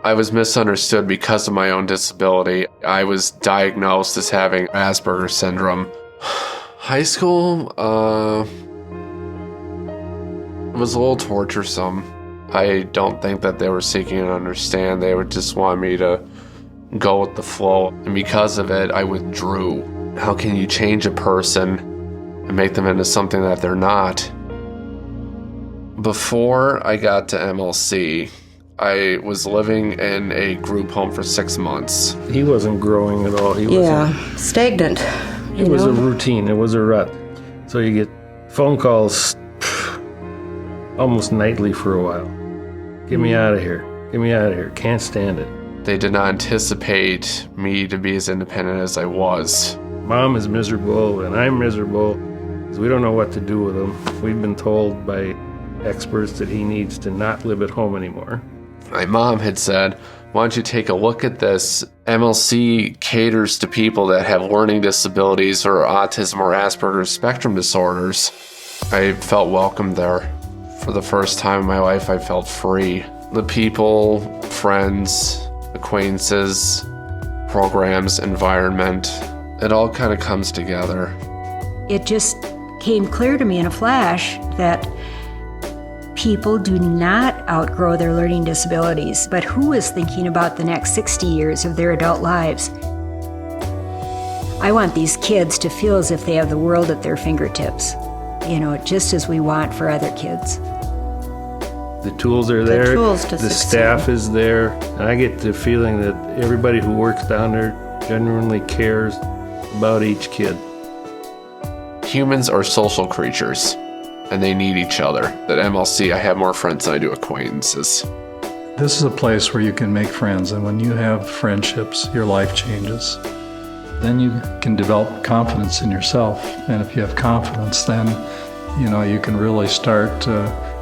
I was misunderstood because of my own disability. I was diagnosed as having Asperger's syndrome. High school, it was a little torturesome. I don't think that they were seeking to understand. They would just want me to go with the flow. And because of it, I withdrew. How can you change a person and make them into something that they're not? Before I got to MLC, I was living in a group home for 6 months. He wasn't growing at all. Stagnant. It was a routine. It was a rut. So you get phone calls almost nightly for a while. Get me out of here. Get me out of here. Can't stand it. They did not anticipate me to be as independent as I was. Mom is miserable and I'm miserable because we don't know what to do with him. We've been told by experts that he needs to not live at home anymore. My mom had said, why don't you take a look at this? MLC caters to people that have learning disabilities or autism or Asperger's spectrum disorders. I felt welcome there. For the first time in my life, I felt free. The people, friends, acquaintances, programs, environment, it all kind of comes together. It just came clear to me in a flash that people do not outgrow their learning disabilities, but who is thinking about the next 60 years of their adult lives? I want these kids to feel as if they have the world at their fingertips, just as we want for other kids. The tools are there, tools to the succeed. staff is there, and I get the feeling that everybody who works down there genuinely cares about each kid. Humans are social creatures, and they need each other. At MLC, I have more friends than I do acquaintances. This is a place where you can make friends, and when you have friendships, your life changes. Then you can develop confidence in yourself, and if you have confidence, then you can really start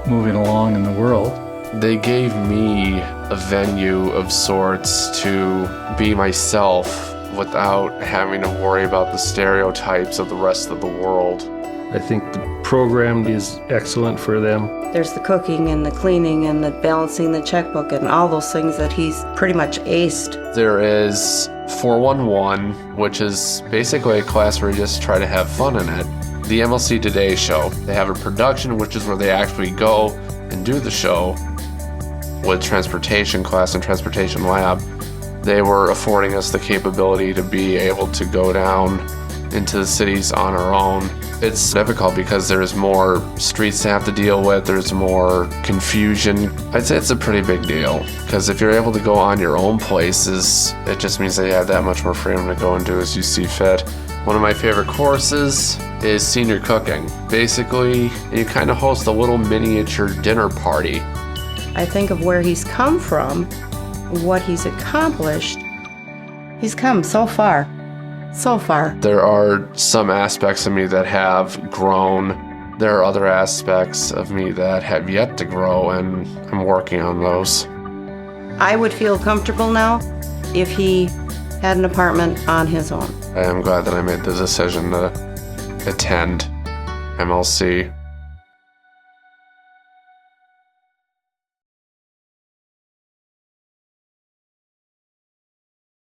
moving along in the world. They gave me a venue of sorts to be myself without having to worry about the stereotypes of the rest of the world. I think the program is excellent for them. There's the cooking and the cleaning and the balancing the checkbook and all those things that he's pretty much aced. There is 411, which is basically a class where you just try to have fun in it. The MLC Today show. They have a production, which is where they actually go and do the show with transportation class and transportation lab. They were affording us the capability to be able to go down into the cities on our own. It's difficult because there's more streets to have to deal with, there's more confusion. I'd say it's a pretty big deal because if you're able to go on your own places, it just means that you have that much more freedom to go and do as you see fit. One of my favorite courses is senior cooking. Basically, you kind of host a little miniature dinner party. I think of where he's come from, what he's accomplished. He's come so far. So far. There are some aspects of me that have grown. There are other aspects of me that have yet to grow, and I'm working on those. I would feel comfortable now if he had an apartment on his own. I am glad that I made the decision to attend MLC.